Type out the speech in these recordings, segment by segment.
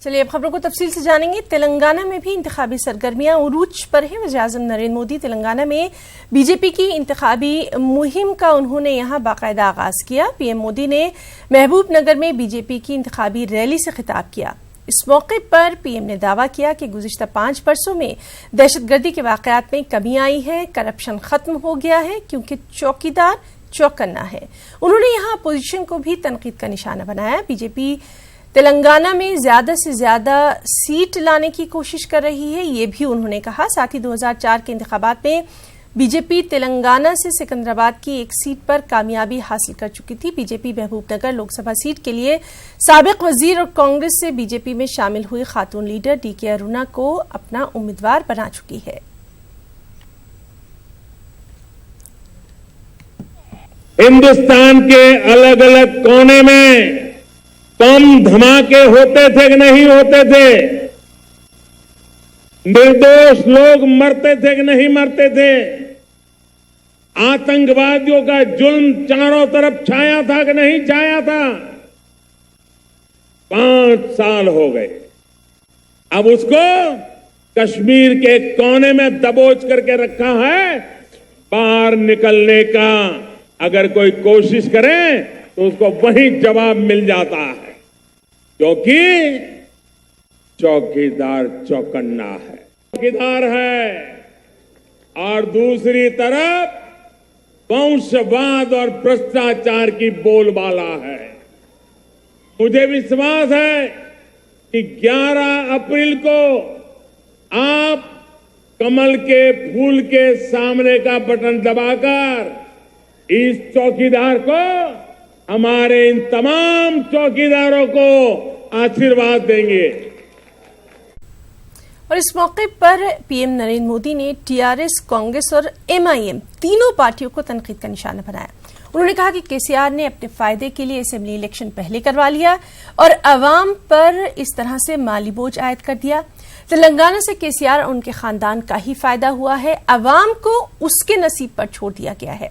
चलिए अब खबरों को तफसील से जानेंगे। तेलंगाना में भी इंतखाबी सरगर्मियां उरूज पर है। वज़ीर-ए-आज़म नरेंद्र मोदी तेलंगाना में बीजेपी की इंतखाबी मुहिम का उन्होंने यहां बाकायदा आगाज किया। पीएम मोदी ने महबूब नगर में बीजेपी की इंतखाबी रैली से खिताब किया। इस मौके पर पीएम ने दावा किया कि गुज़िश्ता 5 बरसों में दहशतगर्दी के वाक़यात में कमी आई है, करप्शन खत्म हो गया है, क्योंकि चौकीदार चौकन्ना है। उन्होंने यहां अपोजिशन को भी तनकीद का निशाना बनाया। बीजेपी तेलंगाना में ज्यादा से ज्यादा सीट लाने की कोशिश कर रही है, ये भी उन्होंने कहा। साथ ही 2004 के इंतखाबात में बीजेपी तेलंगाना से सिकंदराबाद की एक सीट पर कामयाबी हासिल कर चुकी थी। बीजेपी महबूबनगर लोकसभा सीट के लिए साबिक वजीर और कांग्रेस से बीजेपी में शामिल हुई खातून लीडर डीके अरुणा को अपना उम्मीदवार बना चुकी है। हिंदुस्तान के अलग अलग कोने में कम धमाके होते थे कि नहीं होते थे? निर्दोष लोग मरते थे कि नहीं मरते थे? आतंकवादियों का जुल्म चारों तरफ छाया था कि नहीं छाया था? 5 साल हो गए। अब उसको कश्मीर के कोने में दबोच करके रखा है। बाहर निकलने का अगर कोई कोशिश करे तो उसको वहीं जवाब मिल जाता है, क्योंकि चौकीदार चौकन्ना है, चौकीदार है। और दूसरी तरफ वंशवाद और भ्रष्टाचार की बोलबाला है। मुझे विश्वास है कि 11 अप्रैल को आप कमल के फूल के सामने का बटन दबाकर इस चौकीदार को, हमारे इन तमाम चौकीदारों को आशीर्वाद देंगे। और इस मौके पर पीएम नरेंद्र मोदी ने टीआरएस, कांग्रेस और एमआईएम तीनों पार्टियों को तनकीद का निशाना बनाया। उन्होंने कहा कि केसीआर ने अपने फायदे के लिए असेंबली इलेक्शन पहले करवा लिया और अवाम पर इस तरह से माली बोझ आयद कर दिया। तेलंगाना से केसीआर और उनके खानदान का ही फायदा हुआ है, अवाम को उसके नसीब पर छोड़ दिया गया है।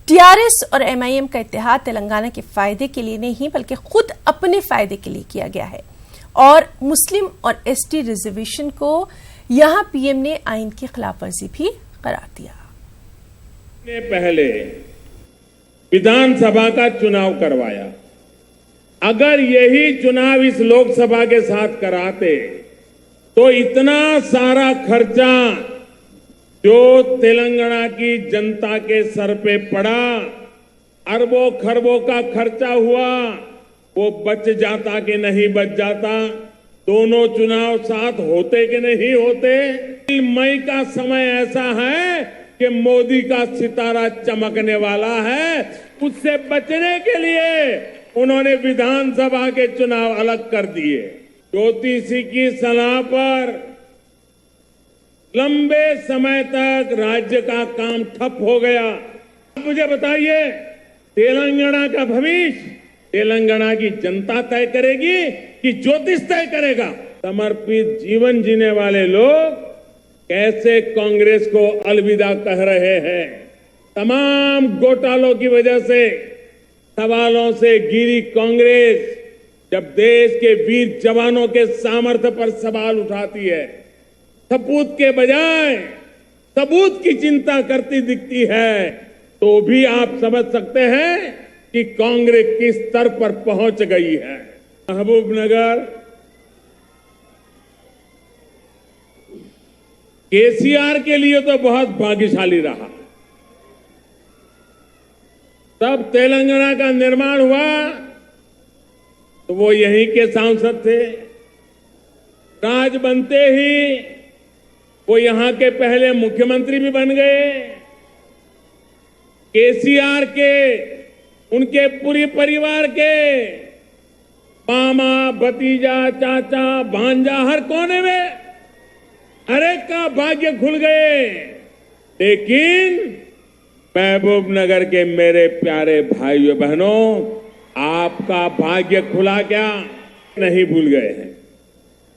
टीआरएस और एमआईएम का इत्तेहाद तेलंगाना के फायदे के लिए नहीं बल्कि खुद अपने फायदे के लिए किया गया है। और मुस्लिम और एसटी रिजर्वेशन को यहां पीएम ने आइन की खिलाफवर्जी भी करार दिया। पहले विधानसभा का चुनाव करवाया। अगर यही चुनाव इस लोकसभा के साथ कराते तो इतना सारा खर्चा जो तेलंगाना की जनता के सर पे पड़ा, अरबों खरबों का खर्चा हुआ, वो बच जाता कि नहीं बच जाता? दोनों चुनाव साथ होते कि नहीं होते? मई का समय ऐसा है कि मोदी का सितारा चमकने वाला है। उससे बचने के लिए उन्होंने विधानसभा के चुनाव अलग कर दिए। ज्योतिषी की सलाह पर लंबे समय तक राज्य का काम ठप हो गया। मुझे बताइए, तेलंगाना का भविष्य तेलंगाना की जनता तय करेगी कि ज्योतिष तय करेगा? समर्पित जीवन जीने वाले लोग कैसे कांग्रेस को अलविदा कह रहे हैं? तमाम घोटालों की वजह से, सवालों से घिरी कांग्रेस जब देश के वीर जवानों के सामर्थ्य पर सवाल उठाती है, सबूत के बजाय सबूत की चिंता करती दिखती है, तो भी आप समझ सकते हैं कि कांग्रेस किस स्तर पर पहुंच गई है। महबूबनगर केसीआर के लिए तो बहुत भाग्यशाली रहा। तब तेलंगाना का निर्माण हुआ तो वो यहीं के सांसद थे। राज बनते ही वो यहां के पहले मुख्यमंत्री भी बन गए। केसीआर के, उनके पूरे परिवार के मामा, भतीजा, चाचा, भांजा हर कोने में हर एक का भाग्य खुल गए। लेकिन महबूबनगर के मेरे प्यारे भाइयों बहनों, आपका भाग्य खुला क्या? नहीं भूल गए हैं?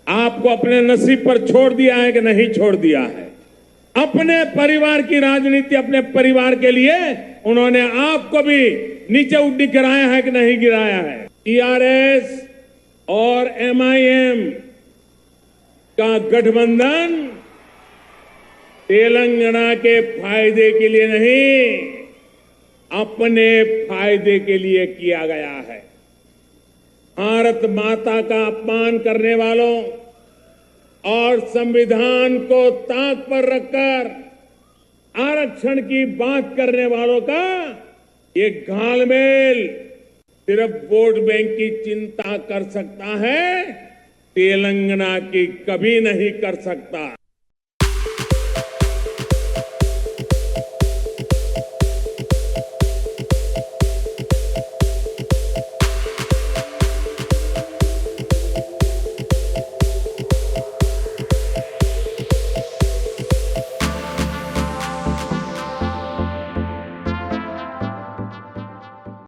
आपको अपने नसीब पर छोड़ दिया है कि नहीं छोड़ दिया है? अपने परिवार की राजनीति, अपने परिवार के लिए उन्होंने आपको भी नीचे उड्डी गिराया है कि नहीं गिराया है? टीआरएस और एमआईएम का गठबंधन तेलंगाना के फायदे के लिए नहीं, अपने फायदे के लिए किया गया है। भारत माता का अपमान करने वालों और संविधान को ताक पर रखकर आरक्षण की बात करने वालों का ये घालमेल सिर्फ वोट बैंक की चिंता कर सकता है, तेलंगाना की कभी नहीं कर सकता।